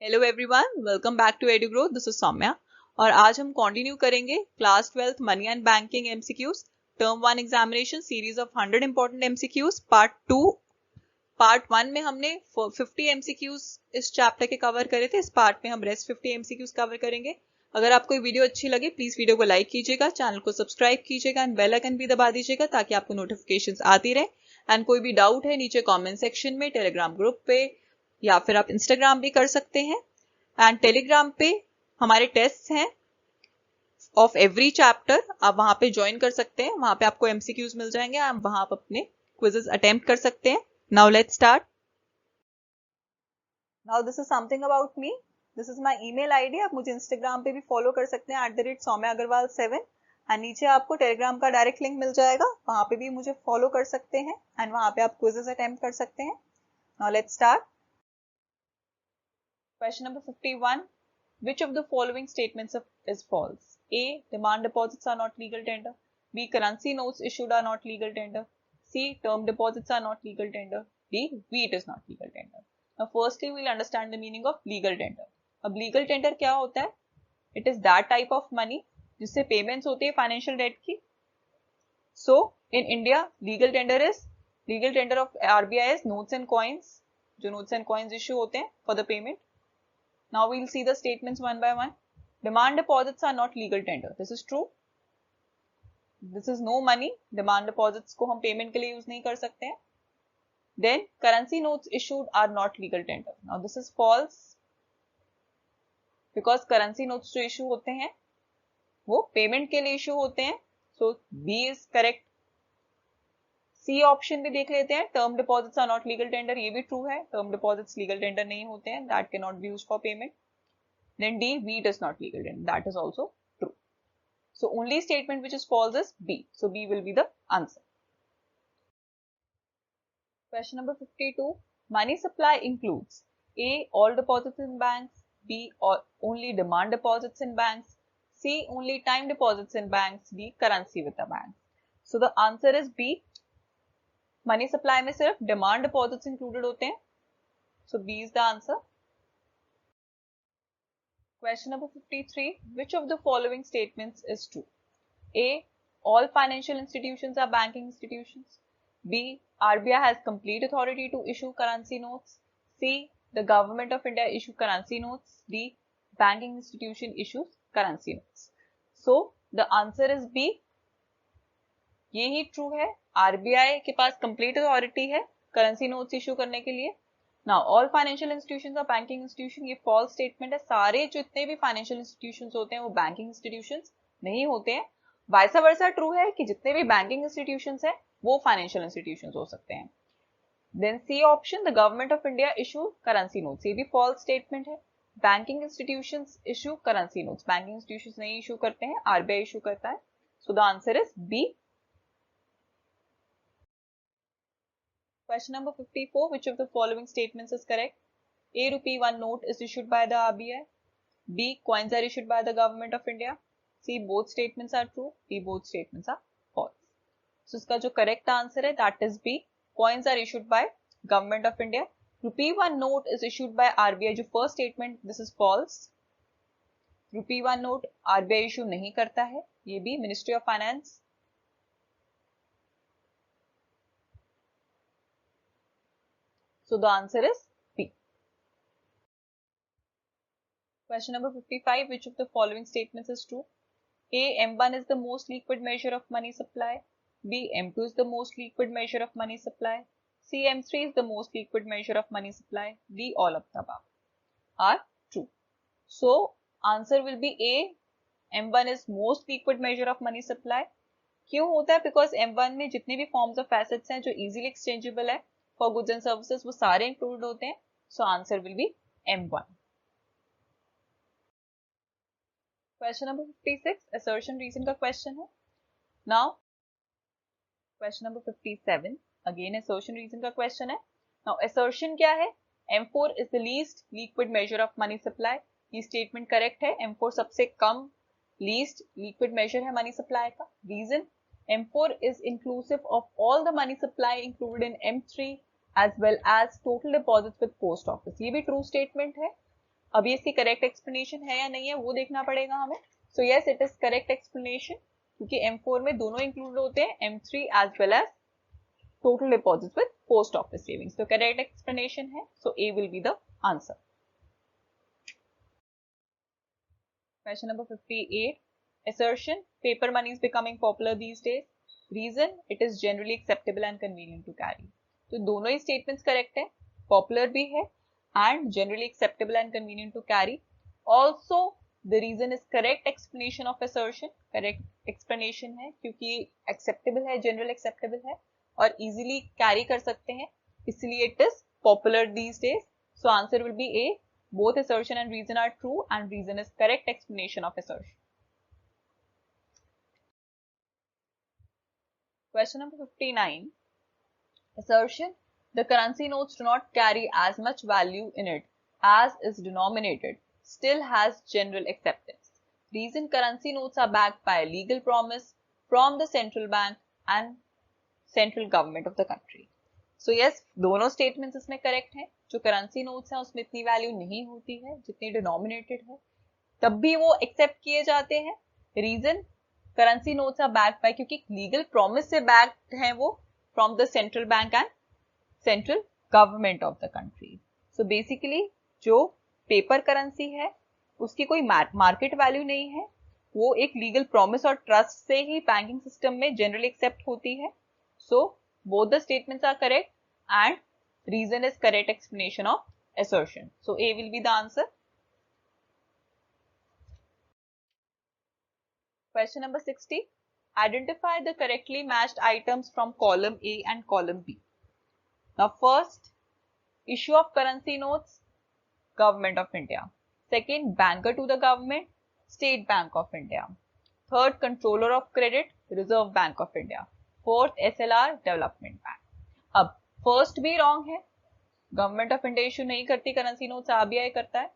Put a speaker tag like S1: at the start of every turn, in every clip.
S1: Hello everyone, welcome back to Edugrow. This is Soumya और आज हम कंटिन्यू करेंगे class 12th money and banking MCQs term 1 examination series of 100 important MCQs part 2। Part 1 में हमने 50 MCQs इस chapter के cover करे थे। इस पार्ट में हम रेस्ट 50 एमसीक्यूज कवर करेंगे। अगर आपको ये वीडियो अच्छी लगे प्लीज वीडियो को लाइक कीजिएगा, चैनल को सब्सक्राइब कीजिएगा एंड बेल आइकन भी दबा दीजिएगा ताकि आपको नोटिफिकेशंस आती रहे। एंड कोई भी डाउट है नीचे कमेंट सेक्शन में, टेलीग्राम ग्रुप पे या फिर आप इंस्टाग्राम भी कर सकते हैं। एंड टेलीग्राम पे हमारे टेस्ट हैं ऑफ एवरी चैप्टर, आप वहां पे ज्वाइन कर सकते हैं। वहां पे आपको एमसीक्यूज मिल जाएंगे, आप वहां आप अपने क्विजेस अटेम्प्ट कर सकते हैं। Now let's start. Now this is something about me. This is my email ID. आप मुझे इंस्टाग्राम पे भी फॉलो कर सकते हैं @soumya_agarwal7। एंड नीचे आपको टेलीग्राम का डायरेक्ट लिंक मिल जाएगा, वहां पे भी मुझे फॉलो कर सकते हैं एंड वहां पे आप क्विजेस अटेम्प्ट कर सकते हैं। Now let's start. Question number 51. Which of the following statements is false? A. Demand deposits are not legal tender. B. Currency notes issued are not legal tender. C. Term deposits are not legal tender. D. Wheat is not legal tender. Now firstly we'll understand the meaning of legal tender. अब legal tender क्या होता है? It is that type of money जिससे payments होती है financial debt की. So in India legal tender of RBI is notes and coins. जो notes and coins issue होते हैं for the payment. Now we'll see the statements one by one. Demand deposits are not legal tender. This is true. This is no money. Demand deposits को हम payment के लिए use नहीं कर सकते हैं. Then currency notes issued are not legal tender. Now this is false because currency notes जो issue होते हैं वो payment के लिए issue होते हैं. So B is correct. C option भी देख लेते हैं. Term deposits are not legal tender. ये भी true है. Term deposits legal tender नहीं होते हैं. That cannot be used for payment. Then D, wheat is not legal tender. That is also true. So only statement which is false is B. So B will be the answer. Question number 52. Money supply includes A. All deposits in banks. B. Only demand deposits in banks. C. Only time deposits in banks. D. Currency with the banks. So the answer is B. Money supply में सिर्फ demand deposits included होते हैं. So B is the answer. Question number 53. Which of the following statements is true? A. All financial institutions are banking institutions. B. RBI has complete authority to issue currency notes. C. The government of India issue currency notes. D. Banking institution issues currency notes. So the answer is B. ये ही true है. RBI के पास complete authority है currency notes issue करने के लिए. Now all financial institutions are banking institution. ये false statement है. सारे जितने भी financial institutions होते हैं वो banking institutions नहीं होते हैं. वाइसा वर्सा ट्रू है कि जितने भी बैंकिंग इंस्टीट्यूशंस हैं वो फाइनेंशियल इंस्टीट्यूशंस हो सकते हैं. Then C option, the government of India issue currency notes, ये भी फॉल्स स्टेटमेंट है. Banking institutions issue currency notes, banking institutions नहीं इशू करते हैं, आरबीआई इशू करता है. So the answer is B. Question number 54. Which of the following statements is correct? A. Rupee 1 note is issued by the RBI. B. Coins are issued by the government of India. C. Both statements are true. D. Both statements are false. So इसका जो correct answer है that is B. Coins are issued by government of India. Rupee 1 note is issued by RBI. जो first statement this is false. Rupee 1 note RBI issue नहीं करता है. ये भी Ministry of Finance. So the answer is B. Question number 55. Which of the following statements is true? A. M1 is the most liquid measure of money supply. B. M2 is the most liquid measure of money supply. C. M3 is the most liquid measure of money supply. D. All of the above are true. So answer will be A. M1 is most liquid measure of money supply. क्यों होता है? Because M1 में जितने भी forms of assets हैं जो easily exchangeable है for goods and services वो सारे included होते हैं. So answer will be M1. Question number 56. Assertion reason का question है. Now question number 57. Again assertion reason का question है. Now assertion क्या है? M4 is the least liquid measure of money supply. ये statement correct है. M4 सबसे कम least liquid measure है money supply का. Reason, M4 is inclusive of all the money supply included in M3 as well as total deposits with post office. ये भी true statement है. अभी इसकी करेक्ट एक्सप्लेनेशन है या नहीं है वो देखना पड़ेगा हमें. So yes, it is correct explanation, क्योंकि M4 में दोनों इंक्लूड होते हैं, M3 as well as total deposits with post office savings. So correct explanation है. So A will be the answer. Question number 58. Assertion: paper money is becoming popular these days. Reason: it is generally acceptable and convenient to carry. तो दोनों ही statements correct है. Popular भी है and generally acceptable and convenient to carry. Also the reason is correct explanation of assertion. Correct explanation है क्योंकि acceptable है, general acceptable है और easily carry कर सकते हैं, इसलिए it is popular these days. So answer will be A. Both assertion and reason are true and reason is correct explanation of assertion. Question number 59. Assertion: the currency notes do not carry as much value in it as is denominated, still has general acceptance. Reason: currency notes are backed by a legal promise from the central bank and central government of the country. So yes, दोनों statements इसमें correct हैं. जो currency notes हैं उसमें इतनी value नहीं होती है जितनी denominated है, तब भी वो accept किए जाते हैं. Reason: currency notes are backed by, क्योंकि legal promise से backed हैं वो from the central bank and central government of the country. So basically जो paper currency है उसकी कोई market value नहीं है, वो एक legal promise और trust से ही banking system में generally accept होती है. So both the statements are correct and reason is correct explanation of assertion. So A will be the answer. Question number 60. Identify the correctly matched items from column A and column B. Now first, issue of currency notes, Government of India. Second, banker to the government, State Bank of India. Third, controller of credit, Reserve Bank of India. Fourth, SLR, Development Bank. अब first भी wrong है, government of India issue नहीं करती currency notes, RBI करता है.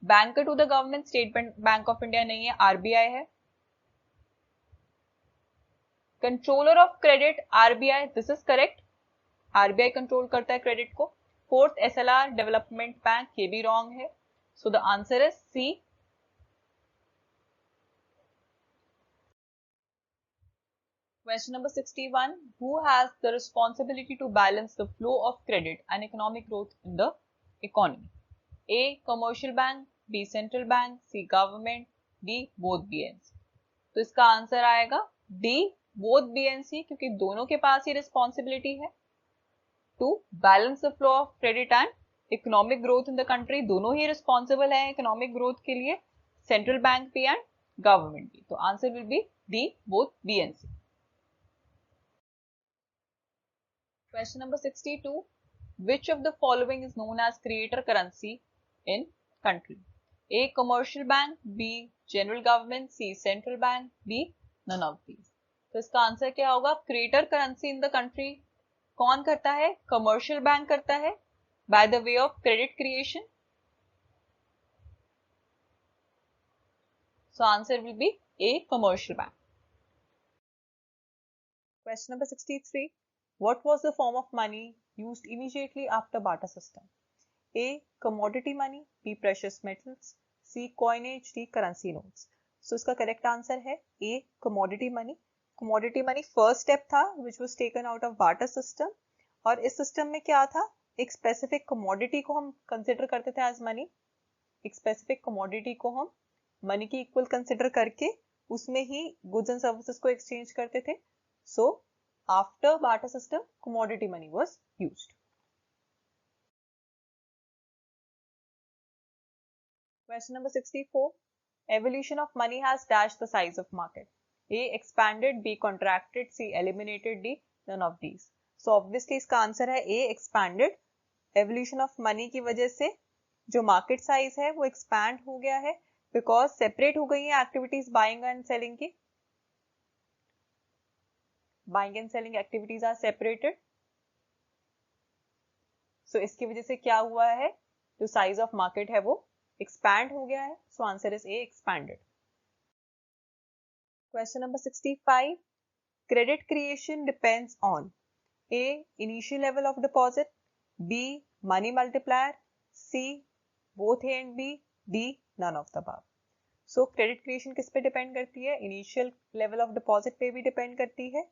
S1: Banker to the government, State Bank of India नहीं है, RBI है. Controller of credit, RBI, this is correct, RBI control करता है क्रेडिट को. फोर्थ, एसएलआर, डेवलपमेंट बैंक, ये भी रॉन्ग है. So the answer is C. Question number 61. Who has the responsibility to balance the flow of credit and economic growth in the economy? A. Commercial bank, B. Central bank, C. Government, D. Both BNC. तो इसका answer आएगा D. Both BNC, क्योंकि दोनों के पास ही responsibility है to balance the flow of credit and economic growth in the country. दोनों ही रिस्पॉन्सिबल है इकोनॉमिक ग्रोथ के लिए, सेंट्रल बैंक भी एंड गवर्नमेंट भी. तो answer will be D. Both BNC. Question number 62. Which of the following is known as creator currency in country? A. Commercial bank, B. General government, C. Central bank, D. None of these. तो इसका answer क्या होगा? Creator currency in the country कौन करता है? Commercial bank करता है by the way of credit creation. So answer will B A. Commercial bank. Question number 63. What was the form of money used immediately after barter system? A. Commodity money, B. Precious metals, C. Coinage, D. Currency notes. So इसका correct answer है A. Commodity money. Commodity money first step था which was taken out of barter system. और इस system में क्या था? एक specific commodity को हम कंसिडर करते थे एज मनी. एक स्पेसिफिक कमोडिटी को हम मनी की इक्वल कंसिडर करके उसमें ही गुड्स एंड सर्विसेज को एक्सचेंज करते थे. सो after barter system, commodity money was used. Question number 64. Evolution of money has dashed the size of market. A. Expanded, B. Contracted, C. Eliminated, D. None of these. So obviously इसका answer है A. Expanded. Evolution of money की वजह से जो market size है वो expand हो गया है because separate हो गई है activities buying and selling की. Buying and selling activities are separated. So इसकी वजह से क्या हुआ है? जो size of market है वो expand हो गया है. So answer is A. Expanded. Question number 65. Credit creation depends on A. Initial level of deposit, B. Money multiplier, C. Both A and B, D none of the above. So credit creation किस पे depend करती है? Initial level of deposit पे भी depend करती है।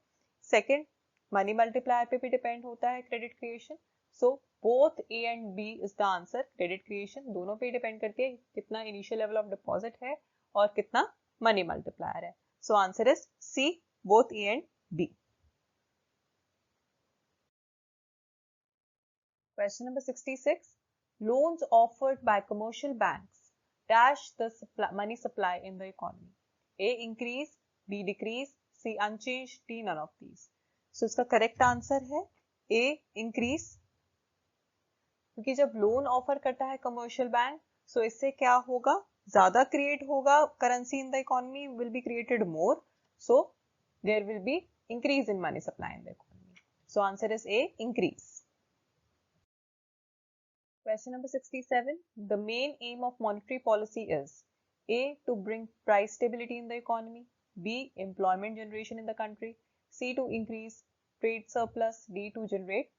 S1: Second, money multiplier पे भी डिपेंड होता है credit creation. So both A and B is the answer. Credit creation दोनों पे डिपेंड करती है, कितना इनिशियल लेवल ऑफ डिपॉजिट है और कितना मनी मल्टीप्लायर है। So answer is C, both A and B. Question number 66. Loans offered by commercial banks dash the money supply in the economy. A. Increase, B. Decrease, C. Unchanged, D. None of these. So इसका correct answer है A. Increase, क्योंकि जब loan offer करता है commercial bank, सो इससे क्या होगा? ज्यादा क्रिएट होगा currency in the economy, will be created more, so there will be increase in money supply in the economy. So answer is A. Increase. Question number 67. The main aim of monetary policy is A. To bring price stability in the economy, B. Employment generation in the country, C. To increase trade surplus, D. To generate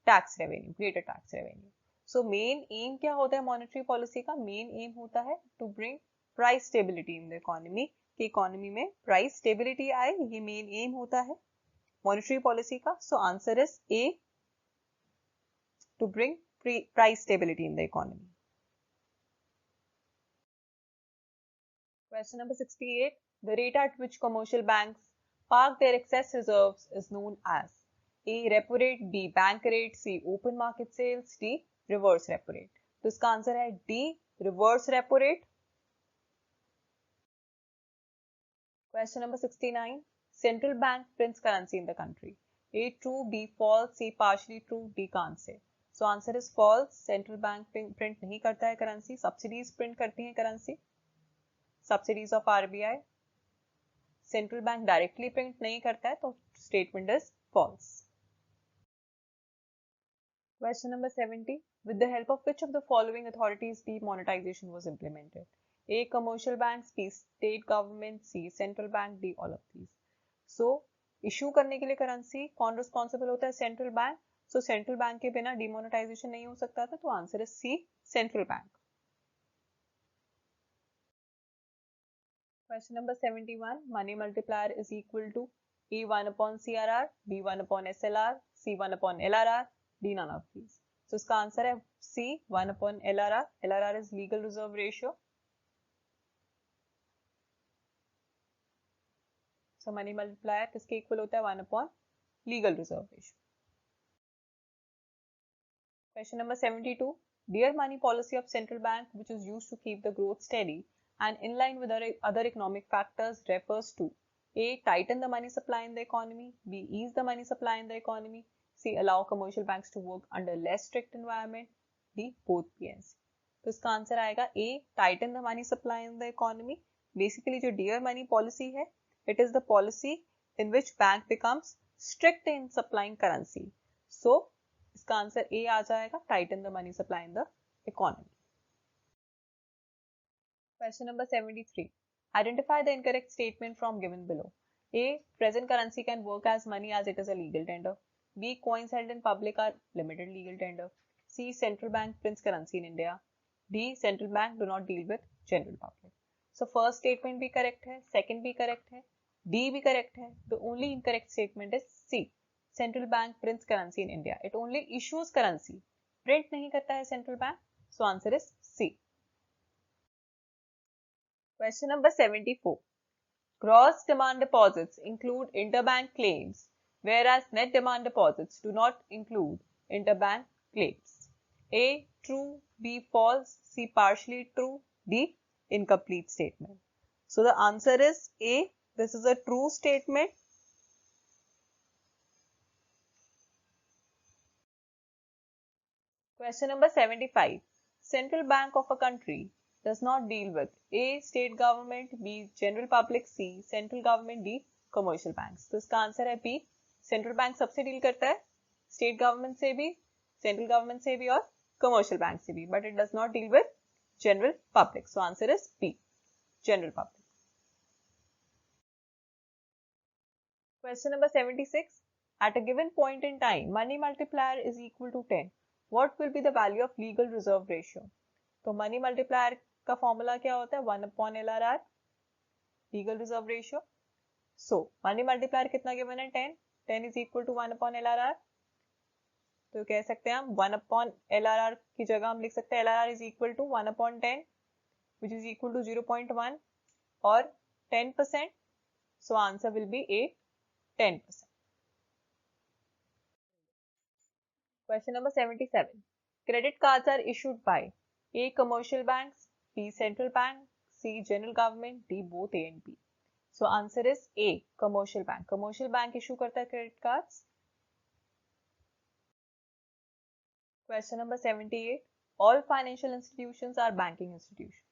S1: tax revenue, greater tax revenue. So main aim क्या होता है monetary policy का? Main aim होता है to bring price stability in the economy, कि economy में price stability आए, ये main aim होता है monetary policy का. So answer is A. To bring price stability in the economy. Question number 68. The rate at which commercial banks park their excess reserves is known as A. Repo rate, B. Bank rate, C. Open market sales, D. Reverse repo rate. तो इसका answer है D. Reverse repo rate. Question number 69. Central bank prints currency in the country. A. True, B. False, C. Partially true, D. Can't say. So answer is false. Central bank print नहीं करता है currency. Subsidies print करती हैं currency. Subsidies of RBI. Central bank directly print नहीं करता है, तो statement is false. Question number 70. With the help of which of the following authorities demonetization was implemented? A. Commercial banks, B. State government, C. Central bank, D. All of these. So issue करने के लिए currency कौन responsible होता है? Central bank. So central bank के बिना demonetization नहीं हो सकता था, तो answer is C. Central bank. Question number 71. Money multiplier is equal to A 1 upon CRR, B 1 upon SLR, C 1 upon LRR, D none of these. So इसका answer है C 1 upon LRR. LRR is legal reserve ratio. So money multiplier किसके equal होता है? 1 upon legal reserve ratio. Question number 72. Dear money policy of central bank, which is used to keep the growth steady and in line with other economic factors, refers to A. Tighten the money supply in the economy, B. Ease the money supply in the economy, C. Allow commercial banks to work under less strict environment, D. Both PNC. तो इसका answer आएगा A. Tighten the money supply in the economy. Basically जो dear money policy है, it is the policy in which bank becomes strict in supplying currency. So इसका answer A आ जाएगा, tighten the money supply in the economy. Question number 73. Identify the incorrect statement from given below. A. Present currency can work as money as it is a legal tender. B. Coins held in public are limited legal tender. C. Central bank prints currency in India. D. Central bank do not deal with general public. So first statement भी correct है, second भी correct है, D भी correct है. The only incorrect statement is C. Central bank prints currency in India. It only issues currency. Print नहीं करता है central bank. So answer is C. Question number 74. Gross demand deposits include interbank claims, whereas net demand deposits do not include interbank claims. A. True, B. False, C. Partially true, D. Incomplete statement. So the answer is A. This is a true statement. Question number 75. Central bank of a country does not deal with A. State government, B. General public, C. Central government, D. Commercial banks. तो इसका answer है B. Central bank सबसे deal करता है, state government से भी, central government से भी और commercial bank से भी, but it does not deal with general public. So answer is B. General public. Question number 76. At a given point in time, money multiplier is equal to 10. What will be the value of legal reserve ratio? तो money multiplier का formula क्या होता है? 1/LRR, legal reserve ratio. So money multiplier कितना given है? 10. 10 is equal to 1/LRR. तो कह सकते हैं हम 1/LRR की जगह हम लिख सकते हैं LRR is equal to 1/10 which is equal to 0.1 or 10%. So answer will be A, 10%. Question number 77. Credit cards are issued by A. Commercial banks, B. Central bank, C. General government, D. Both A and B. So answer is A. Commercial bank. Commercial bank issue करता है credit cards. Question number 78. All financial institutions are banking institutions.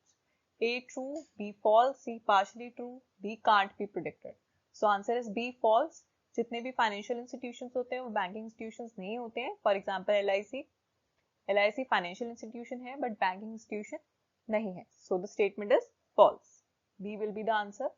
S1: A. True, B. False, C. Partially true, D. Can't be predicted. So answer is B. False. जितने भी financial institutions होते हैं वो banking institutions नहीं होते हैं. For example LIC financial institution है but banking institution नहीं है. So the statement is false. B will be the answer.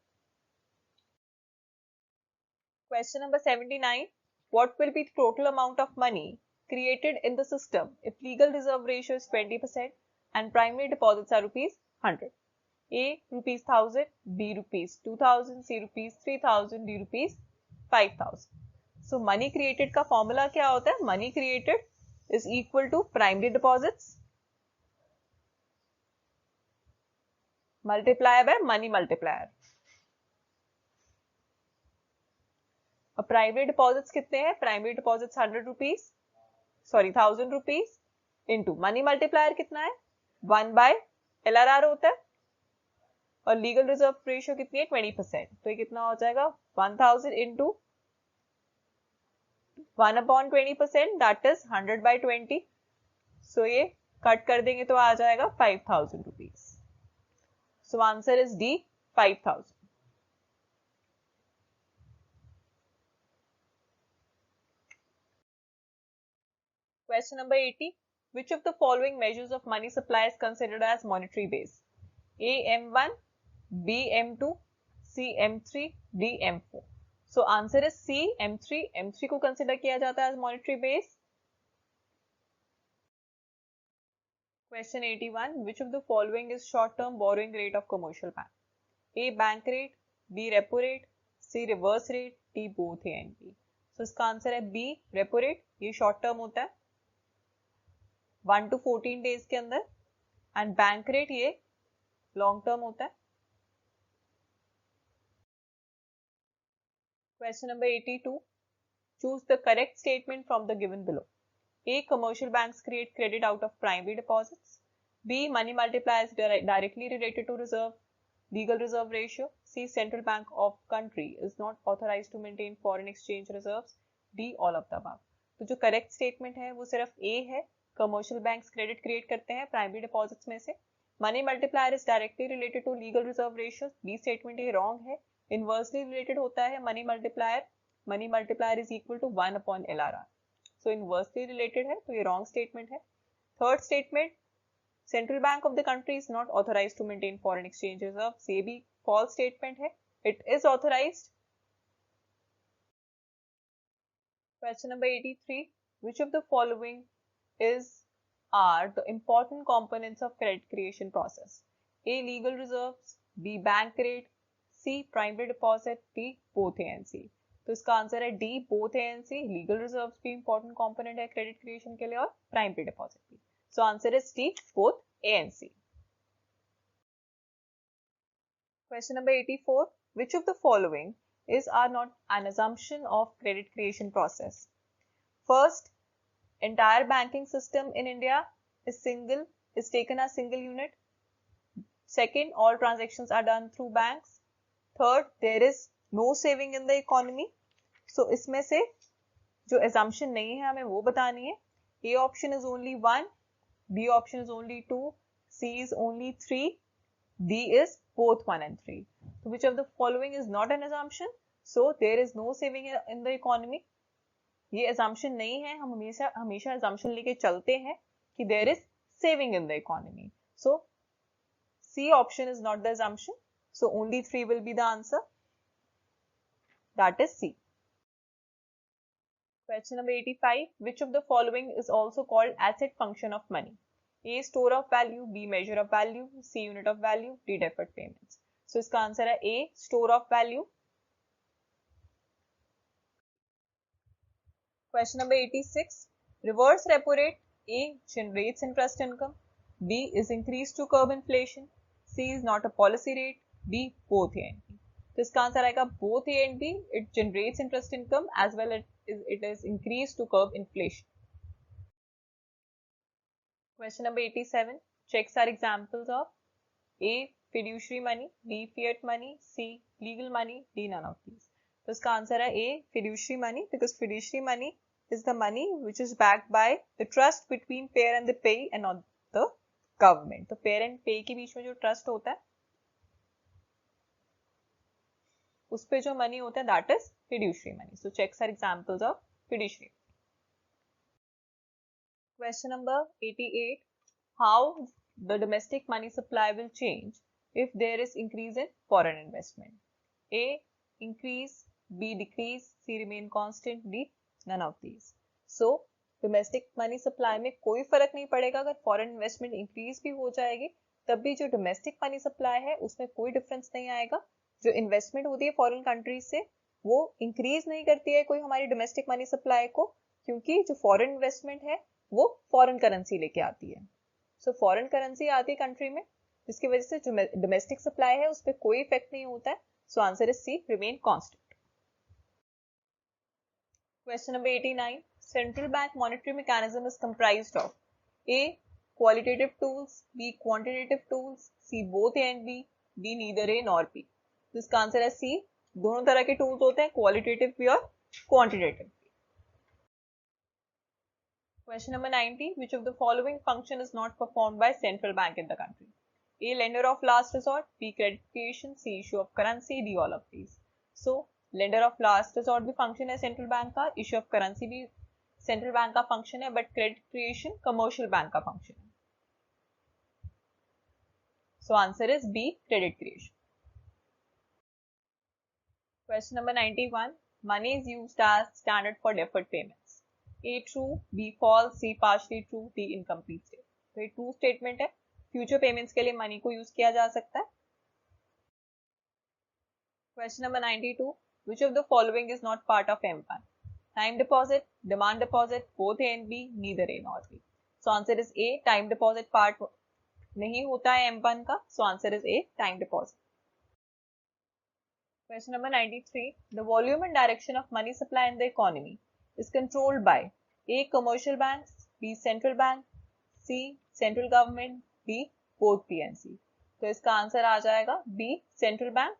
S1: Question number 79. What will be the total amount of money created in the system if legal reserve ratio is 20% and primary deposits are rupees 100? A. Rupees 1000, B. Rupees 2000, C. Rupees 3000, D. Rupees 5000. So money created का formula क्या होता है? Money created is equal to primary deposits multiplied by money multiplier. अब primary deposits कितने हैं? Primary deposits 1000 rupees into money multiplier कितना है? 1/LRR होता है और लीगल रिजर्व रेशियो कितनी है? 20%. तो ये कितना हो जाएगा? 1000 इंटू 1/20%, दैट इज 100/20. सो ये कट कर देंगे तो आ जाएगा 5000 rupees. So answer is D, 5000. Question number 80. Which of the following measures of money supply is considered as monetary base? A. M1, B. M2, C. M3, D. M4. So answer is C. M3. M3 को consider किया जाता है as monetary base. Question 81. Which of the following is short-term borrowing rate of commercial bank? A. Bank rate, B. Repo rate, C. Reverse rate, D. Both A and B. So इसका answer है B. Repo rate. ये short term होता है 1 to 14 days के अंदर. And bank rate ये long term होता है. Question number 82. Choose the correct statement from the given below. A. Commercial banks create credit out of primary deposits. B. Money multiplier is directly related to legal reserve ratio. C. Central bank of country is not authorized to maintain foreign exchange reserves. D. All of the above. तो जो correct statement है वो सिर्फ A है. Commercial banks credit create करते हैं primary deposits में से. Money multiplier is directly related to legal reserve ratio. B statement ये रॉन्ग है. इनवर्सली रिलेटेड होता है money multiplier. Money multiplier is equal to 1/LRR. सो इनवर्सली रिलेटेड है तो ये रॉन्ग स्टेटमेंट है. Third statement, central bank of the country is not authorised to maintain foreign exchange reserves. ये भी फॉल्स स्टेटमेंट है. It is authorised. Question number 83. Which of the following are the important components of credit creation process? A. Legal reserves, B. Bank rate, C. Primary deposit, D. Both A and C. तो इसका answer है D, both A and C. Legal reserves भी important component है credit creation के लिए और primary deposit भी. So answer is D, both A and C. Question number 84. Which of the following are not an assumption of credit creation process? First, entire banking system in India is taken as single unit. Second, all transactions are done through banks. Third, there is no saving in the economy. So इसमें से जो assumption नहीं है हमें वो बतानी है. A option is only 1, B option is only 2, C is only 3, D is both 1 and 3. So which of the following is not an assumption? So there is no saving in the economy. ये assumption नहीं है. हम हमेशा assumption लेके चलते हैं कि there is saving in the economy. So C option is not the assumption. So only 3 will be the answer. That is C. Question number 85. Which of the following is also called asset function of money? A store of value, B measure of value, C unit of value, D deferred payments. So इसका answer है A store of value. Question number 86. Reverse repo rate. A generates interest income. B is increased to curb inflation. C is not a policy rate. D both A and B. तो इसका answer आएगा both A and B. It generates interest income as well as it is increased to curb inflation. Question number 87. Checks are examples of A fiduciary money, B fiat money, C legal money, D none of these. तो इसका answer है A fiduciary money because fiduciary money is the money which is backed by the trust between payer and the payee and not the government. तो payer and payee के बीच में जो trust होता है उस पे जो money होता है that is fiduciary money. So checks are examples of fiduciary. Question number 88. How the domestic money supply will change if there is increase in foreign investment? A increase, B decrease, C remain constant, D none of these. So domestic money supply में कोई फर्क नहीं पड़ेगा. अगर foreign investment increase भी हो जाएगी तब भी जो domestic money supply है उसमें कोई difference नहीं आएगा. जो investment होती है foreign countries से वो increase नहीं करती है कोई हमारी domestic money supply को, क्योंकि जो foreign investment है वो foreign currency लेके आती है. So foreign currency आती है country में जिसकी वजह से जो domestic supply है उस पर कोई effect नहीं होता है. So answer is C remain constant. Question number 89. Central bank monetary mechanism is comprised of A qualitative tools, B quantitative tools, C both A and B, D neither A nor B. तो इसका answer है C. दोनों तरह के tools होते हैं, qualitative भी और quantitative. Question number 90. Which of the following function is not performed by central bank in the country? A lender of last resort, B credit creation, C issue of currency, D all of these. So lender of last resort भी function है central bank का, issue of currency भी central bank का function है, but credit creation commercial bank का function है. So answer is B credit creation. Question number 91. Money is used as standard for deferred payments. A true, B false, C partially true, D incomplete state. तो ये true statement है. Future payments के लिए money को use किया जा सकता है. Question number 92. Which of the following is not part of M1? Time deposit, demand deposit, both A and B, neither A nor B. So answer is A. Time deposit part नहीं होता है M1 का. So answer is A. Time deposit. Question number 93. The volume and direction of money supply in the economy is controlled by A. Commercial banks, B. Central bank, C. Central government, D. Both PNC. तो इसका answer आ जाएगा B. Central bank.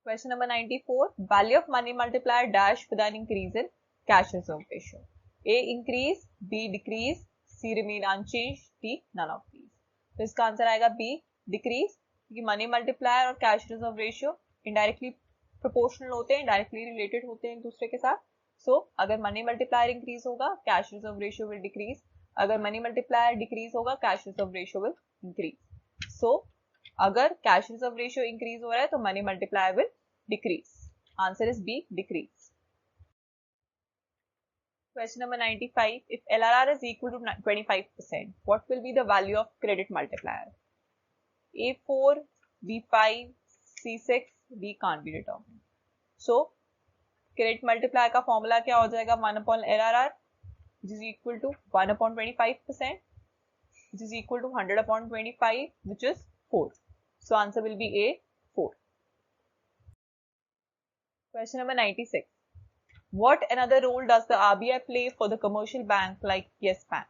S1: Question number 94. Value of money multiplier dash with an increase in cash reserve ratio. A. Increase, B. Decrease, C. Remain unchanged, D. None of these. तो इसका answer आएगा B. Decrease, क्योंकि money multiplier और cash reserve ratio indirectly proportional होते हैं, directly related होते हैं एक दूसरे के साथ. सो अगर मनी मल्टीप्लायर इंक्रीज होगा cash reserve ratio will decrease, अगर मनी मल्टीप्लायर डिक्रीज होगा cash reserve ratio will increase. So अगर कैश रिजर्व रेशियो इंक्रीज हो रहा है तो money multiplier will decrease. Answer is B decrease. Question number 95. If LRR is equal to 25%, what will be the value of credit multiplier? A4, B5, C6, D can't be determined. So, credit multiplier का formula क्या हो जाएगा? 1 upon LRR, which is equal to 1 upon 25%, which is equal to 100 upon 25, which is 4. So, answer will be A, 4. Question number 96. What another role does the RBI play for the commercial bank like Yes Bank?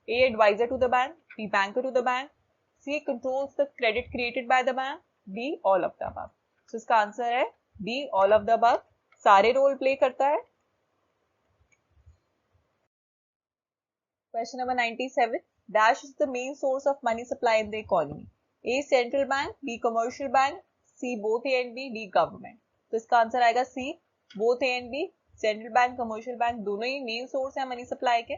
S1: A. Advisor to the bank, B. Banker to the bank, C. Controls the credit created by the bank, D. All of the above. So इसका answer है D. All of the above. सारे role play करता है. Question number 97. Dash is the main source of money supply in the economy. A. Central bank, B. Commercial bank, C. Both A and B, D. Government. तो इसका answer आएगा C. Both A and B. Central bank, commercial bank दोनों ही main source है money supply के.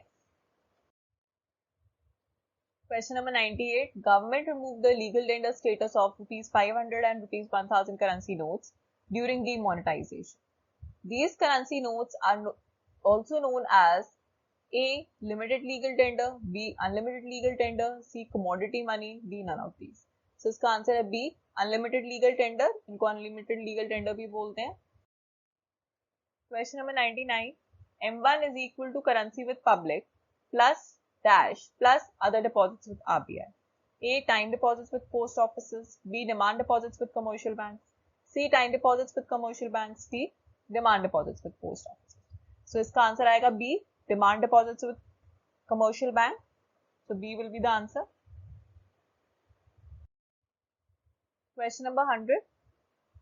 S1: Question number 98. Government removed the legal lender status of rupees 500 and rupees 1000 currency notes during demonetization. These currency notes are also known as A. Limited legal tender. B. Unlimited legal tender. C. Commodity money. D. None of these. So इसका answer है B. Unlimited legal tender. इनको unlimited legal tender भी बोलते हैं. Question number 99. M1 is equal to currency with public plus dash plus other deposits with RBI. A. Time deposits with post offices. B. Demand deposits with commercial banks. C. Time deposits with commercial banks. D. Demand deposits with post offices. So इसका answer आएगा B. Demand deposits with commercial bank. So B will be the answer. Question number 100.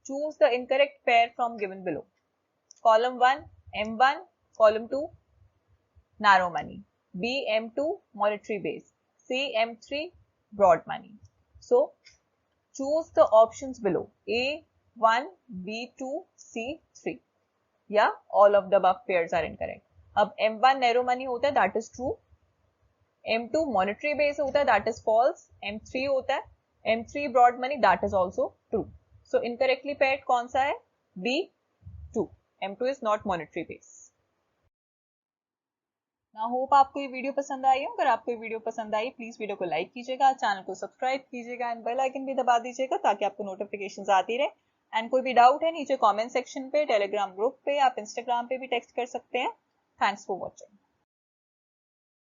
S1: Choose the incorrect pair from given below. Column 1, M1. Column 2, narrow money. B, M2, monetary base. C, M3, broad money. So choose the options below. A, 1, B, 2, C, 3. Yeah, all of the above pairs are incorrect. अब M1 narrow money होता है, that is true. M2 monetary base होता है, that is false. M3 होता है, M3 broad money, that is also true. So incorrectly paired कौन सा है? B, 2. M2 is not monetary base. Now hope आपको ये वीडियो पसंद आई हो. अगर आपको ये वीडियो पसंद आई प्लीज वीडियो को लाइक कीजिएगा, चैनल को सब्सक्राइब कीजिएगा एंड बेल आइकन भी दबा दीजिएगा ताकि आपको नोटिफिकेशंस आती रहे. एंड कोई भी डाउट है नीचे कमेंट सेक्शन पे, टेलीग्राम ग्रुप पे, आप इंस्टाग्राम पे भी टेक्स्ट कर सकते हैं. Thanks for watching.